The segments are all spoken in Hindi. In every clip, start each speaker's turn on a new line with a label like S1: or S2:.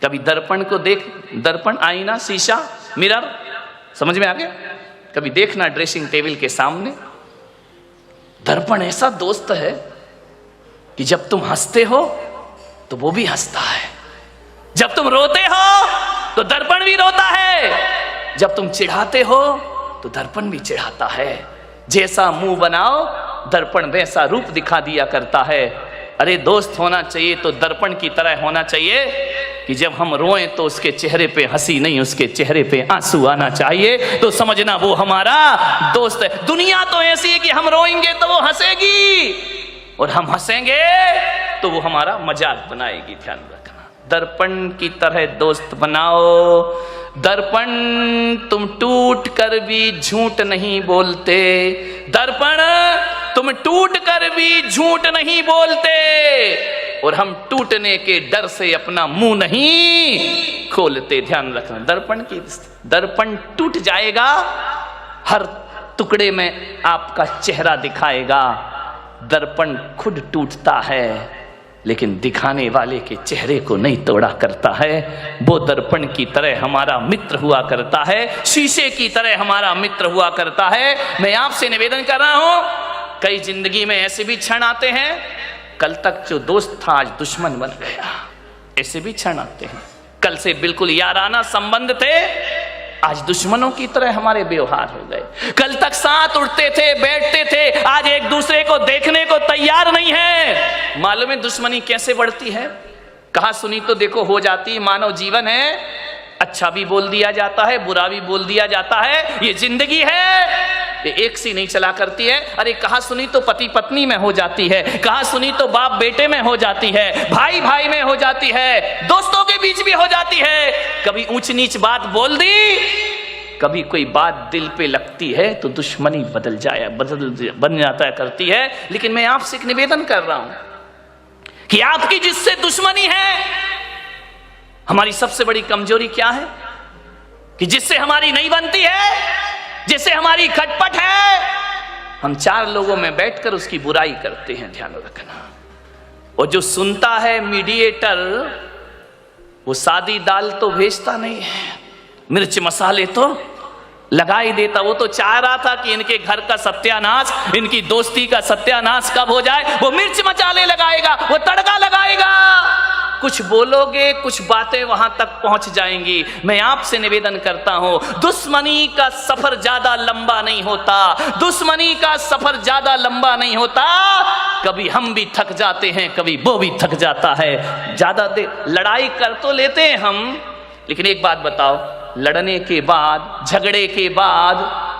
S1: कभी दर्पण को देख, दर्पण, आईना, शीशा, मिरर, समझ में आ गया? कभी देखना ड्रेसिंग टेबल के सामने। दर्पण ऐसा दोस्त है कि जब तुम हंसते हो तो वो भी हंसता है, जब तुम रोते हो तो दर्पण भी रोता है, जब तुम चिढ़ाते हो तो दर्पण भी चिढ़ाता है। जैसा मुंह बनाओ दर्पण वैसा रूप दिखा दिया करता है। अरे दोस्त होना चाहिए तो दर्पण की तरह होना चाहिए कि जब हम रोएं तो उसके चेहरे पे हंसी नहीं, उसके चेहरे पे आंसू आना चाहिए, तो समझना वो हमारा दोस्त है। दुनिया तो ऐसी है कि हम रोएंगे तो वो हंसेगी और हम हंसेंगे तो वो हमारा मजाक बनाएगी। ध्यान रखना, दर्पण की तरह दोस्त बनाओ। दर्पण तुम टूट कर भी झूठ नहीं बोलते, दर्पण तुम टूट कर भी झूठ नहीं बोलते, और हम टूटने के डर से अपना मुंह नहीं खोलते। ध्यान रखना, दर्पण टूट जाएगा, हर टुकड़े में आपका चेहरा दिखाएगा। दर्पण खुद टूटता है लेकिन दिखाने वाले के चेहरे को नहीं तोड़ा करता है। वो दर्पण की तरह हमारा मित्र हुआ करता है, शीशे की तरह हमारा मित्र हुआ करता है। मैं आपसे निवेदन कर रहा हूं, कई जिंदगी में ऐसे भी क्षण आते हैं, कल तक जो दोस्त था आज दुश्मन बन गया, ऐसे भी क्षण आते हैं। कल से बिल्कुल याराना संबंध थे, आज दुश्मनों की तरह हमारे व्यवहार हो गए। कल तक साथ उठते थे, बैठते थे, आज एक दूसरे को देखने को तैयार नहीं है। मालूम है दुश्मनी कैसे बढ़ती है? कहा सुनी तो देखो हो जाती है। मानव जीवन है, अच्छा भी बोल दिया जाता है, बुरा भी बोल दिया जाता है, ये जिंदगी है, ये एक सी नहीं चला करती है। अरे कहा सुनी तो पति पत्नी में हो जाती है, कहा सुनी तो बाप बेटे में हो जाती है, भाई भाई में हो जाती है, दोस्तों के बीच भी हो जाती है। कभी ऊंच नीच बात बोल दी, कभी कोई बात दिल पे लगती है तो दुश्मनी बन जाता करती है। लेकिन मैं आपसे एक निवेदन कर रहा हूं कि आपकी जिससे दुश्मनी है, हमारी सबसे बड़ी कमजोरी क्या है कि जिससे हमारी नहीं बनती है, जिससे हमारी खटपट है, हम चार लोगों में बैठकर उसकी बुराई करते हैं। ध्यान रखना, और जो सुनता है मीडिएटर, वो सादी दाल तो भेजता नहीं है, मिर्च मसाले तो लगा ही देता। वो तो चाह रहा था कि इनके घर का सत्यानाश, इनकी दोस्ती का सत्यानाश कब हो जाए, वो मिर्च मसाले लगाएगा, वो तड़का लगाएगा। कुछ बोलोगे, कुछ बातें वहां तक पहुंच जाएंगी। मैं आपसे निवेदन करता हूं, दुश्मनी का सफर ज्यादा लंबा नहीं होता, दुश्मनी का सफर ज्यादा लंबा नहीं होता। कभी हम भी थक जाते हैं, कभी वो भी थक जाता है। ज्यादा देर लड़ाई कर तो लेते हैं हम, लेकिन एक बात बताओ, लड़ने के बाद, झगड़े के बाद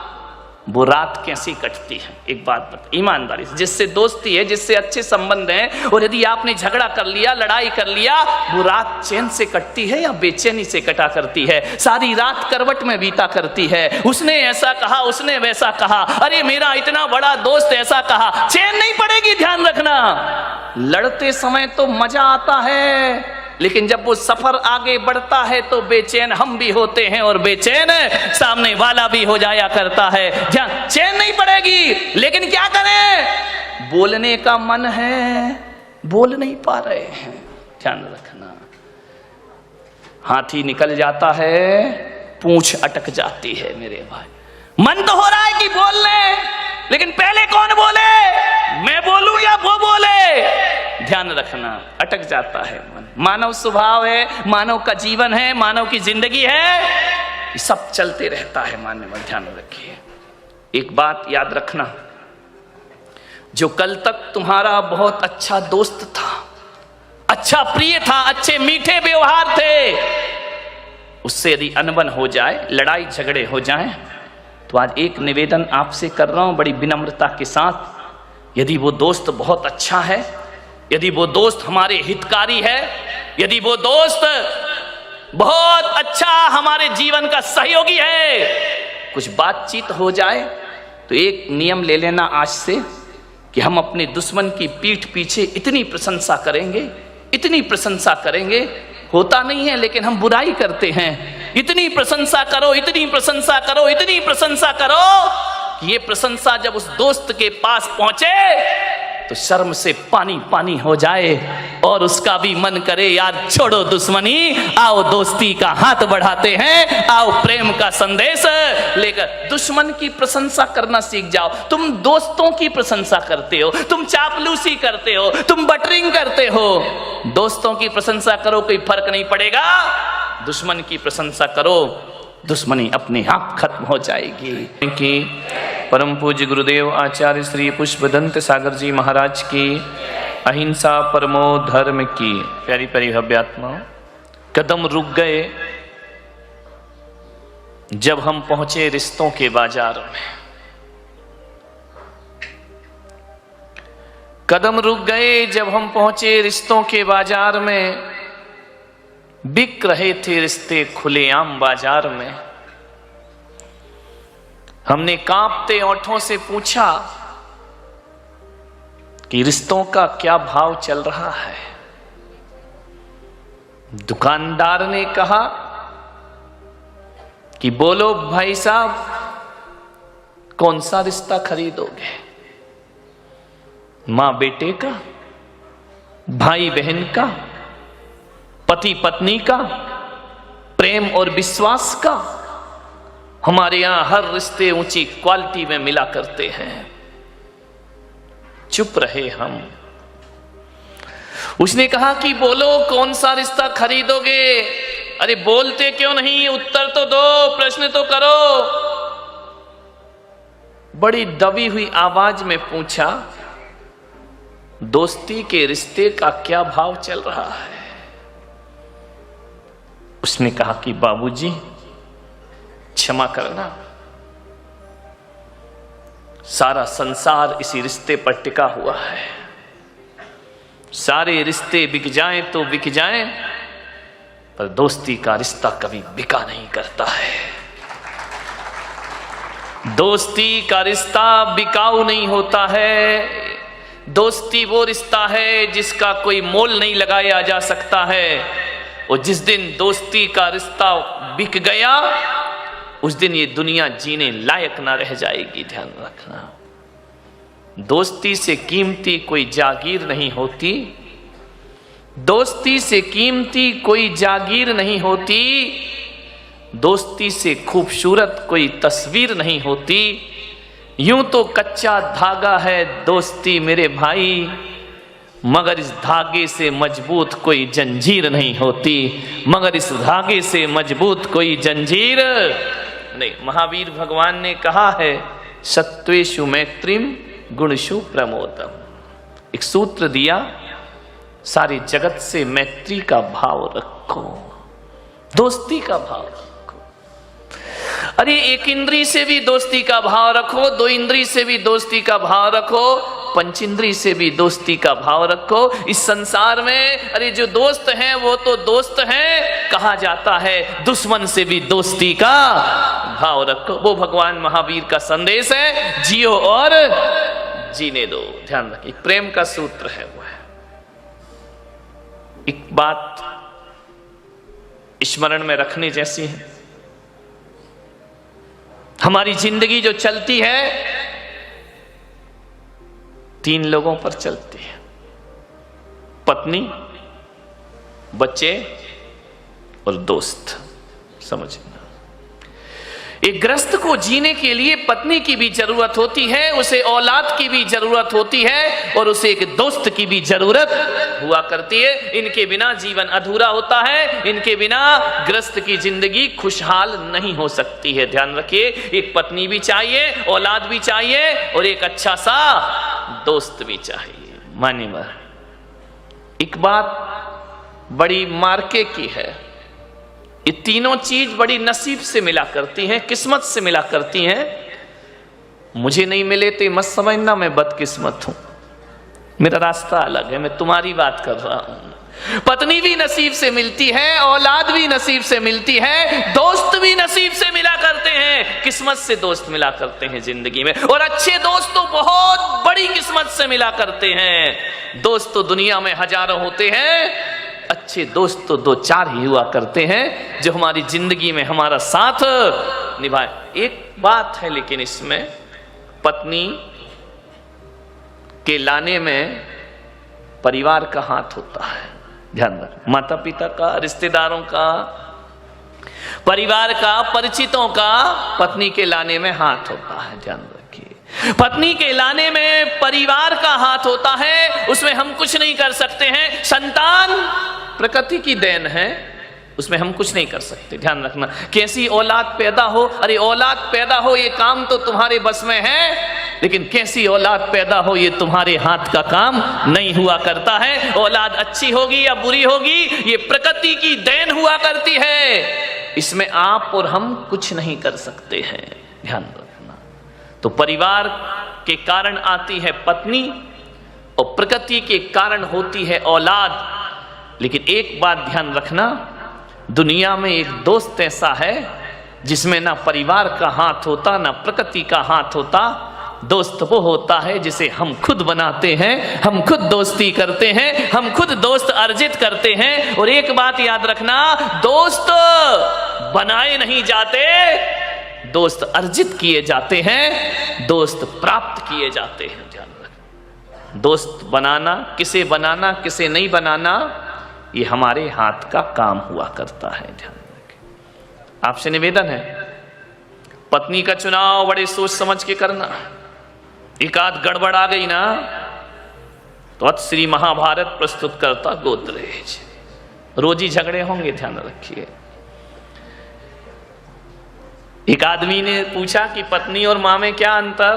S1: वो रात कैसी कटती है? एक बात बता, ईमानदारी से, जिससे दोस्ती है, जिससे अच्छे संबंध हैं, और यदि आपने झगड़ा कर लिया, लड़ाई कर लिया, वो रात चैन से कटती है या बेचैनी से कटा करती है? सारी रात करवट में बीता करती है। उसने ऐसा कहा, उसने वैसा कहा, अरे मेरा इतना बड़ा दोस्त ऐसा कहा, चैन नहीं पड़ेगी। ध्यान रखना, लड़ते समय तो मजा आता है, लेकिन जब वो सफर आगे बढ़ता है तो बेचैन हम भी होते हैं और बेचैन सामने वाला भी हो जाया करता है। ध्यान, चैन नहीं पड़ेगी, लेकिन क्या करें? बोलने का मन है, बोल नहीं पा रहे हैं। ध्यान रखना, हाथी निकल जाता है, पूंछ अटक जाती है। मेरे भाई, मन तो हो रहा है कि बोल ले, लेकिन पहले कौन बोले, मैं बोलूं या वो बोले? ध्यान रखना, अटक जाता है मन। मानव स्वभाव है, मानव का जीवन है, मानव की जिंदगी है, ये सब चलते रहता है। मानव, ध्यान रखिए, एक बात याद रखना, जो कल तक तुम्हारा बहुत अच्छा दोस्त था, अच्छा प्रिय था, अच्छे मीठे व्यवहार थे, उससे यदि अनबन हो जाए, लड़ाई झगड़े हो जाए, तो आज एक निवेदन आपसे कर रहा हूं बड़ी विनम्रता के साथ। यदि वो दोस्त बहुत अच्छा है, यदि वो दोस्त हमारे हितकारी है, यदि वो दोस्त बहुत अच्छा हमारे जीवन का सहयोगी है, कुछ बातचीत हो जाए तो एक नियम ले लेना आज से कि हम अपने दुश्मन की पीठ पीछे इतनी प्रशंसा करेंगे, इतनी प्रशंसा करेंगे, होता नहीं है लेकिन हम बुराई करते हैं। इतनी प्रशंसा करो, इतनी प्रशंसा करो, इतनी प्रशंसा करो कि ये प्रशंसा जब उस दोस्त के पास पहुंचे तो शर्म से पानी पानी हो जाए और उसका भी मन करे यार छोड़ो दुश्मनी, आओ दोस्ती का हाथ बढ़ाते हैं, आओ प्रेम का संदेश लेकर। दुश्मन की प्रशंसा करना सीख जाओ। तुम दोस्तों की प्रशंसा करते हो, तुम चापलूसी करते हो, तुम बटरिंग करते हो। दोस्तों की प्रशंसा करो, कोई फर्क नहीं पड़ेगा। दुश्मन की प्रशंसा करो, दुश्मनी अपने आप खत्म हो जाएगी। कि परम पूज्य गुरुदेव आचार्य श्री पुष्पदंत सागर जी महाराज की अहिंसा परमो धर्म की प्यारी प्यारी भव्यात्मा। कदम रुक गए जब हम पहुंचे रिश्तों के बाजार में। कदम रुक गए जब हम पहुंचे रिश्तों के बाजार में। बिक रहे थे रिश्ते खुलेआम बाजार में। हमने कांपते ओंठों से पूछा कि रिश्तों का क्या भाव चल रहा है। दुकानदार ने कहा कि बोलो भाई साहब, कौन सा रिश्ता खरीदोगे? मां बेटे का, भाई बहन का, पति पत्नी का, प्रेम और विश्वास का? हमारे यहां हर रिश्ते ऊंची क्वालिटी में मिला करते हैं। चुप रहे हम। उसने कहा कि बोलो कौन सा रिश्ता खरीदोगे? अरे बोलते क्यों नहीं, उत्तर तो दो, प्रश्न तो करो। बड़ी दबी हुई आवाज में पूछा, दोस्ती के रिश्ते का क्या भाव चल रहा है? उसने कहा कि बाबूजी क्षमा करना, सारा संसार इसी रिश्ते पर टिका हुआ है। सारे रिश्ते बिक जाएं तो बिक जाएं, पर दोस्ती का रिश्ता कभी बिका नहीं करता है। दोस्ती का रिश्ता बिकाऊ नहीं होता है। दोस्ती वो रिश्ता है जिसका कोई मोल नहीं लगाया जा सकता है। और जिस दिन दोस्ती का रिश्ता बिक गया, उस दिन ये दुनिया जीने लायक ना रह जाएगी। ध्यान रखना, दोस्ती से कीमती कोई जागीर नहीं होती। दोस्ती से कीमती कोई जागीर नहीं होती। दोस्ती से खूबसूरत कोई तस्वीर नहीं होती। यूं तो कच्चा धागा है दोस्ती मेरे भाई, मगर इस धागे से मजबूत कोई जंजीर नहीं होती। मगर इस धागे से मजबूत कोई जंजीर नहीं। महावीर भगवान ने कहा है, सत्वेषु मैत्रीम गुणषु प्रमोदम। एक सूत्र दिया, सारी जगत से मैत्री का भाव रखो, दोस्ती का भाव रखो। अरे एक इंद्री से भी दोस्ती का भाव रखो, दो इंद्री से भी दोस्ती का भाव रखो, पंच इंद्री से भी दोस्ती का भाव रखो। इस संसार में अरे जो दोस्त हैं वो तो दोस्त हैं, कहा जाता है दुश्मन से भी दोस्ती का भाव रखो। वो भगवान महावीर का संदेश है, जियो और जीने दो। ध्यान रखिए, प्रेम का सूत्र है वो है। एक बात स्मरण में रखने जैसी है, हमारी जिंदगी जो चलती है तीन लोगों पर चलती है, पत्नी, बच्चे और दोस्त। समझना, एक गृहस्थ को जीने के लिए पत्नी की भी जरूरत होती है, उसे औलाद की भी जरूरत होती है, और उसे एक दोस्त की भी जरूरत हुआ करती है। इनके बिना जीवन अधूरा होता है। इनके बिना गृहस्थ की जिंदगी खुशहाल नहीं हो सकती है। ध्यान रखिए, एक पत्नी भी चाहिए, औलाद भी चाहिए, और एक अच्छा सा दोस्त भी चाहिए। माने एक बात बड़ी मार्के की है, ये तीनों चीज बड़ी नसीब से मिला करती हैं, किस्मत से मिला करती हैं। मुझे नहीं मिले तो मत समझना मैं बदकिस्मत हूं, मेरा रास्ता अलग है, मैं तुम्हारी बात कर रहा हूं। पत्नी भी नसीब से मिलती है, औलाद भी नसीब से मिलती है, दोस्त भी नसीब से मिला करते हैं, किस्मत से दोस्त मिला करते हैं जिंदगी में। और अच्छे दोस्त तो बहुत बड़ी किस्मत से मिला करते हैं। दोस्त तो दुनिया में हजारों होते हैं, अच्छे दोस्त तो दो चार ही हुआ करते हैं जो हमारी जिंदगी में हमारा साथ निभाए। एक बात है लेकिन इसमें, पत्नी के लाने में परिवार का हाथ होता है, ध्यान रख। माता पिता का, रिश्तेदारों का, परिवार का, परिचितों का पत्नी के लाने में हाथ होता है, ध्यान रखिए। पत्नी के लाने में परिवार का हाथ होता है, उसमें हम कुछ नहीं कर सकते हैं। संतान प्रकृति की देन है, उसमें हम कुछ नहीं कर सकते, ध्यान रखना। कैसी औलाद पैदा हो, अरे औलाद पैदा हो ये काम तो तुम्हारे बस में है, लेकिन कैसी औलाद पैदा हो ये तुम्हारे हाथ का काम नहीं हुआ करता है। औलाद अच्छी होगी या बुरी होगी ये प्रकृति की देन हुआ करती है, इसमें आप और हम कुछ नहीं कर सकते हैं, ध्यान रखना। तो परिवार के कारण आती है पत्नी और प्रकृति के कारण होती है औलाद। लेकिन एक बात ध्यान रखना, दुनिया में एक दोस्त ऐसा है जिसमें ना परिवार का हाथ होता ना प्रकृति का हाथ होता। दोस्त वो होता है जिसे हम खुद बनाते हैं, हम खुद दोस्ती करते हैं, हम खुद दोस्त अर्जित करते हैं। और एक बात याद रखना, दोस्त बनाए नहीं जाते, दोस्त अर्जित किए जाते हैं, दोस्त प्राप्त किए जाते हैं, ध्यान रखना। दोस्त बनाना, किसे नहीं बनाना, ये हमारे हाथ का काम हुआ करता है, ध्यान रखें। आपसे निवेदन है, पत्नी का चुनाव बड़े सोच समझ के करना। एक आध गड़बड़ आ गई ना तो अत श्री महाभारत प्रस्तुत करता गोदरेज, रोजी झगड़े होंगे, ध्यान रखिए। एक आदमी ने पूछा कि पत्नी और मां में क्या अंतर।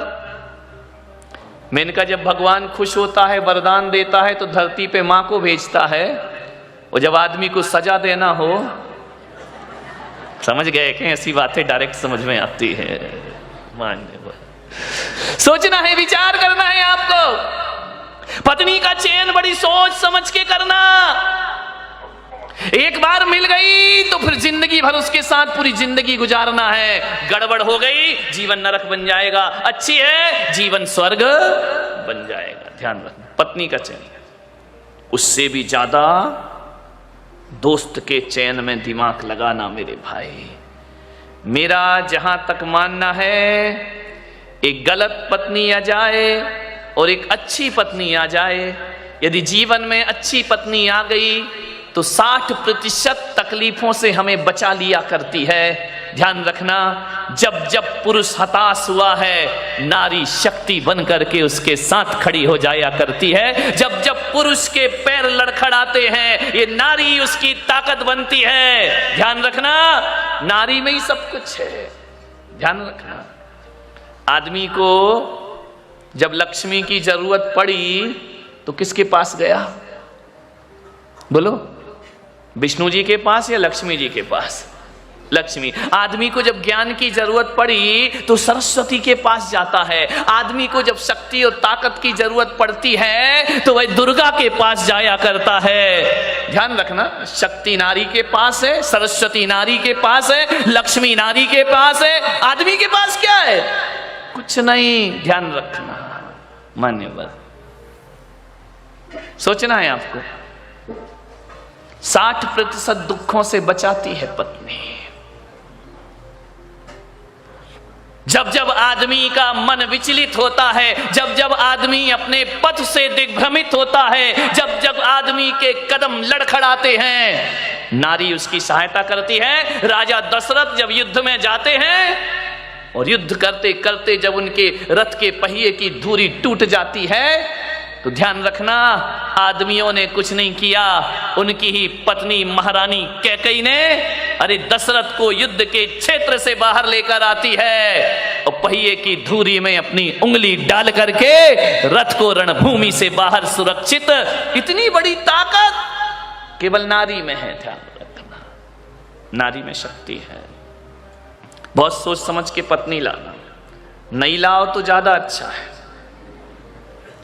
S1: मैंने कहा जब भगवान खुश होता है, वरदान देता है तो धरती पे मां को भेजता है, और जब आदमी को सजा देना हो, समझ गए कि ऐसी बातें डायरेक्ट समझ में आती है। मानने सोचना है, विचार करना है आपको। पत्नी का चयन बड़ी सोच समझ के करना। एक बार मिल गई तो फिर जिंदगी भर उसके साथ पूरी जिंदगी गुजारना है। गड़बड़ हो गई जीवन नरक बन जाएगा, अच्छी है जीवन स्वर्ग बन जाएगा, ध्यान रखना। पत्नी का चयन, उससे भी ज्यादा दोस्त के चयन में दिमाग लगाना मेरे भाई। मेरा जहां तक मानना है, एक गलत पत्नी आ जाए और एक अच्छी पत्नी आ जाए, यदि जीवन में अच्छी पत्नी आ गई तो 60% तकलीफों से हमें बचा लिया करती है। ध्यान रखना, जब जब पुरुष हताश हुआ है, नारी शक्ति बन करके उसके साथ खड़ी हो जाया करती है। जब जब पुरुष के पैर लड़खड़ाते हैं, ये नारी उसकी ताकत बनती है। ध्यान रखना, नारी में ही सब कुछ है, ध्यान रखना। आदमी को जब लक्ष्मी की जरूरत पड़ी तो किसके पास गया? बोलो, विष्णु जी के पास या लक्ष्मी जी के पास? लक्ष्मी। आदमी को जब ज्ञान की जरूरत पड़ी तो सरस्वती के पास जाता है। आदमी को जब शक्ति और ताकत की जरूरत पड़ती है तो वह दुर्गा के पास जाया करता है। ध्यान रखना, शक्ति नारी के पास है, सरस्वती नारी के पास है, लक्ष्मी नारी के पास है। आदमी के पास क्या है? कुछ नहीं, ध्यान रखना। मान्यवर, सोचना है आपको। 60% दुखों से बचाती है पत्नी। जब जब आदमी का मन विचलित होता है, जब जब आदमी अपने पथ से दिग्भ्रमित होता है, जब जब आदमी के कदम लड़खड़ाते हैं, नारी उसकी सहायता करती है। राजा दशरथ जब युद्ध में जाते हैं और युद्ध करते करते जब उनके रथ के पहिए की धुरी टूट जाती है तो ध्यान रखना, आदमियों ने कुछ नहीं किया, उनकी ही पत्नी महारानी कैकेयी ने अरे दशरथ को युद्ध के क्षेत्र से बाहर लेकर आती है और पहिए की धुरी में अपनी उंगली डाल करके रथ को रणभूमि से बाहर सुरक्षित। इतनी बड़ी ताकत केवल नारी में है, ध्यान रखना। नारी में शक्ति है। बहुत सोच समझ के पत्नी लाना, नहीं लाओ तो ज्यादा अच्छा है,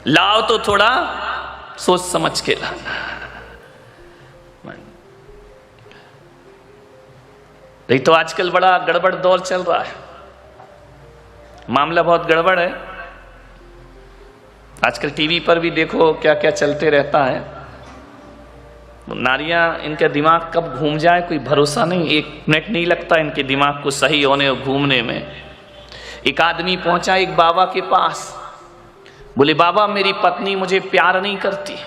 S1: लाओ तो थोड़ा सोच समझ के लाना। नहीं तो आजकल बड़ा गड़बड़ दौर चल रहा है, मामला बहुत गड़बड़ है। आजकल टीवी पर भी देखो क्या क्या चलते रहता है। नारियां, इनका दिमाग कब घूम जाए कोई भरोसा नहीं, 1 मिनट नहीं लगता इनके दिमाग को सही होने और घूमने में। एक आदमी पहुंचा एक बाबा के पास, बोले बाबा मेरी पत्नी मुझे प्यार नहीं करती,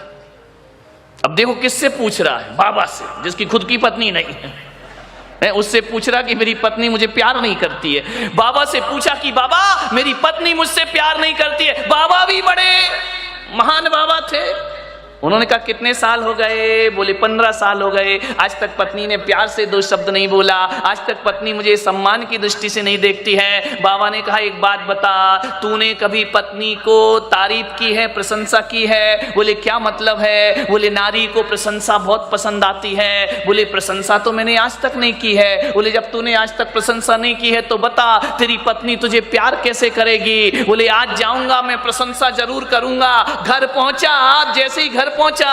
S1: अब देखो किससे पूछ रहा है, बाबा से, जिसकी खुद की पत्नी नहीं है। उससे पूछ रहा कि मेरी पत्नी मुझे प्यार नहीं करती है। बाबा से पूछा कि बाबा मेरी पत्नी मुझसे प्यार नहीं करती है। बाबा भी बड़े महान बाबा थे। उन्होंने कहा कितने साल हो गए? बोले 15 साल हो गए। आज तक पत्नी ने प्यार से 2 शब्द नहीं बोला। आज तक पत्नी मुझे सम्मान की दृष्टि से नहीं देखती है। बाबा ने कहा एक बात बता, तूने कभी पत्नी को तारीफ की है, प्रशंसा की है? बोले क्या मतलब है? बोले नारी को प्रशंसा बहुत पसंद आती है। बोले प्रशंसा तो मैंने आज तक नहीं की है। बोले जब तूने आज तक प्रशंसा नहीं की है तो बता तेरी पत्नी तुझे प्यार कैसे करेगी? बोले आज जाऊंगा मैं, प्रशंसा जरूर करूंगा। घर पहुंचा, आप जैसे ही घर पहुंचा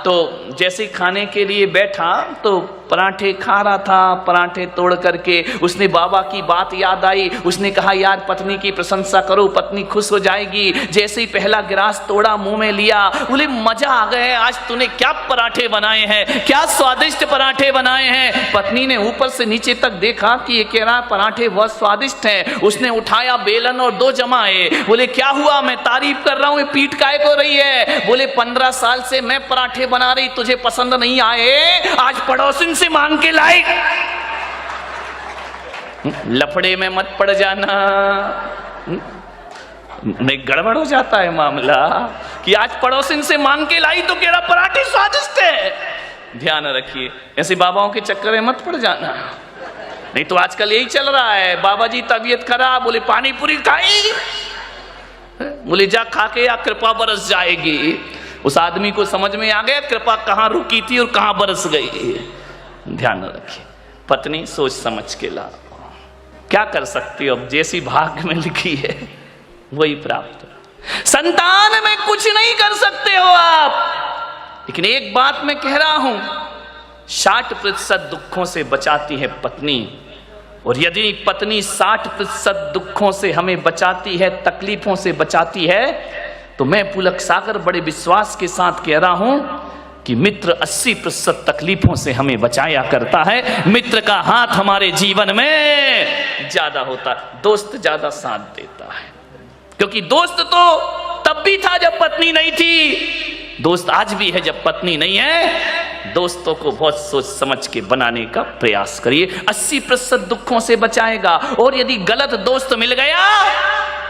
S1: तो जैसे खाने के लिए बैठा तो पराठे खा रहा था। पराठे तोड़ करके उसने बाबा की बात याद आई। उसने कहा यार पत्नी की प्रशंसा करो, पत्नी खुश हो जाएगी। जैसे ही पहला गिलास तोड़ा, मुंह में लिया, बोले मजा आ गया, आज तूने क्या पराठे बनाए हैं, क्या स्वादिष्ट पराठे बनाए हैं। पत्नी ने ऊपर से नीचे तक देखा कि ये कह रहा पराठे बहुत स्वादिष्ट हैं। उसने उठाया बेलन और 2 जमाए। बोले क्या हुआ? मैं तारीफ कर रहा हूं, पीठ काय को रही है? बोले 15 साल से मैं पराठे बना रही, तुझे पसंद नहीं आए, आज पड़ोसिन से मांग के लाई। लफड़े में मत पड़ जाना, नहीं गड़बड़ हो जाता है मामला कि आज पड़ोसिन से मांग के लाई तो कह रहा पराठे स्वादिष्ट है। ध्यान रखिए, ऐसे बाबाओं के चक्कर में मत पड़ जाना, नहीं तो आजकल यही चल रहा है। बाबा जी तबीयत खराब, बोले पानी पूरी खाई, बोले जा खा के या कृपा बरस जाएगी। उस आदमी को समझ में आ गया कृपा कहां रुकी थी और कहां बरस गई। ध्यान रखिए, पत्नी सोच समझ के ला, क्या कर सकती हो, अब जैसी भाग्य में लिखी है वही प्राप्त। संतान में कुछ नहीं कर सकते हो आप, लेकिन एक बात मैं कह रहा हूं, 60% दुखों से बचाती है पत्नी। और यदि पत्नी 60% दुखों से हमें बचाती है, तकलीफों से बचाती है, तो मैं पुलक सागर बड़े विश्वास के साथ कह रहा हूं कि मित्र 80% तकलीफों से हमें बचाया करता है। मित्र का हाथ हमारे जीवन में ज्यादा होता है, दोस्त ज्यादा साथ देता है। क्योंकि दोस्त तो तब भी था जब पत्नी नहीं थी, दोस्त आज भी है जब पत्नी नहीं है। दोस्तों को बहुत सोच समझ के बनाने का प्रयास करिए, 80% दुखों से बचाएगा। और यदि गलत दोस्त मिल गया,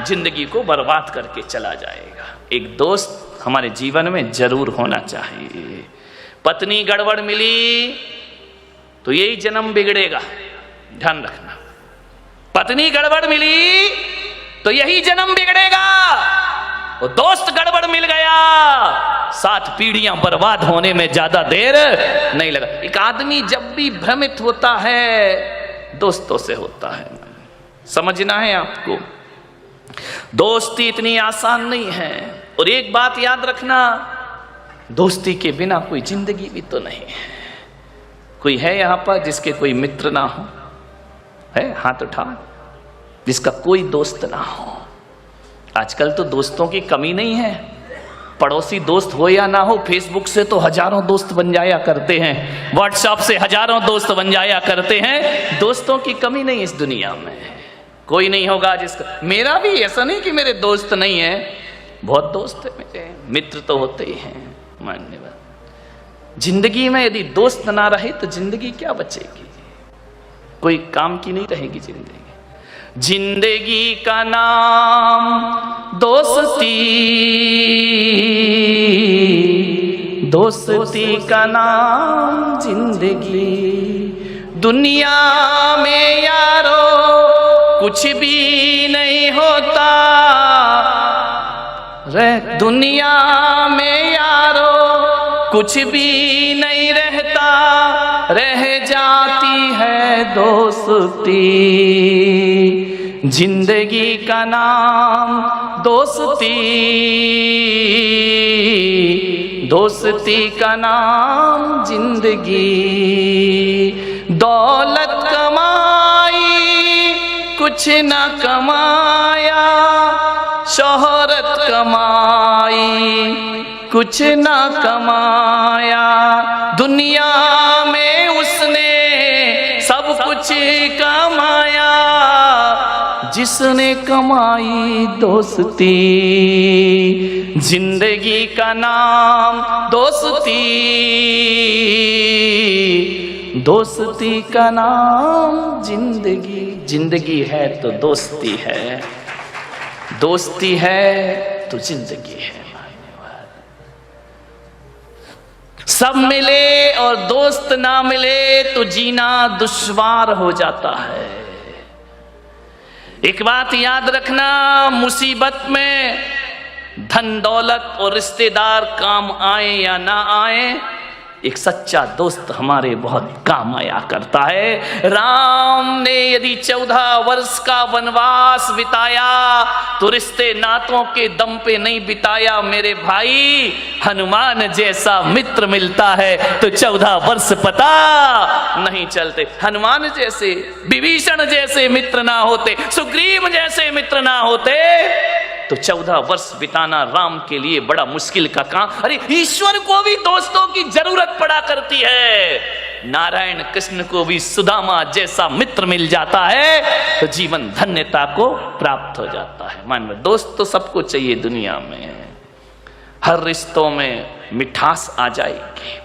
S1: जिंदगी को बर्बाद करके चला जाएगा। एक दोस्त हमारे जीवन में जरूर होना चाहिए। पत्नी गड़बड़ मिली तो यही जन्म बिगड़ेगा, ध्यान रखना। पत्नी गड़बड़ मिली तो यही जन्म बिगड़ेगा, और दोस्त गड़बड़ मिल गया, 7 पीढ़ियां बर्बाद होने में ज्यादा देर नहीं लगा। एक आदमी जब भी भ्रमित होता है दोस्तों से होता है, समझना है आपको। दोस्ती इतनी आसान नहीं है। और एक बात याद रखना, दोस्ती के बिना कोई जिंदगी भी तो नहीं है। कोई है यहां पर जिसके कोई मित्र ना हो? है? हाथ उठा, जिसका कोई दोस्त ना हो। आजकल तो दोस्तों की कमी नहीं है। पड़ोसी दोस्त हो या ना हो, फेसबुक से तो हजारों दोस्त बन जाया करते हैं, व्हाट्सएप से हजारों दोस्त बन जाया करते हैं। दोस्तों की कमी नहीं इस दुनिया में। कोई नहीं होगा जिसका, मेरा भी ऐसा नहीं कि मेरे दोस्त नहीं है, बहुत दोस्त है मेरे, मित्र तो होते ही हैं। मान्यवर, जिंदगी में यदि दोस्त ना रहे तो जिंदगी क्या बचेगी? कोई काम की नहीं रहेगी जिंदगी। जिंदगी का नाम दोस्ती, दोस्ती का नाम जिंदगी। दुनिया में यारो कुछ भी नहीं होता रे, दुनिया में यारो कुछ भी नहीं रहता, रह जाती है दोस्ती। जिंदगी का नाम दोस्ती, दोस्ती का नाम जिंदगी। दौलत कमाई कुछ न कमाया, शोहरत कमाई कुछ न कमाया, दुनिया में उसने सब कुछ कमाया। जिसने कमाई दोस्ती, जिंदगी का नाम दोस्ती, दोस्ती का नाम जिंदगी। जिंदगी है तो दोस्ती है, दोस्ती है तो जिंदगी है। सब मिले और दोस्त ना मिले तो जीना दुश्वार हो जाता है। एक बात याद रखना, मुसीबत में धन दौलत और रिश्तेदार काम आए या ना आए, एक सच्चा दोस्त हमारे बहुत काम आया करता है। राम ने यदि 14 वर्ष का वनवास बिताया तो रिश्ते नातों के दम पे नहीं बिताया मेरे भाई। हनुमान जैसा मित्र मिलता है तो 14 वर्ष पता नहीं चलते। हनुमान जैसे, विभीषण जैसे मित्र ना होते, सुग्रीव जैसे मित्र ना होते तो 14 वर्ष बिताना राम के लिए बड़ा मुश्किल का काम। अरे ईश्वर को भी दोस्तों की जरूरत पड़ा करती है। नारायण कृष्ण को भी सुदामा जैसा मित्र मिल जाता है तो जीवन धन्यता को प्राप्त हो जाता है। मान लो दोस्त तो सबको चाहिए दुनिया में, हर रिश्तों में मिठास आ जाएगी।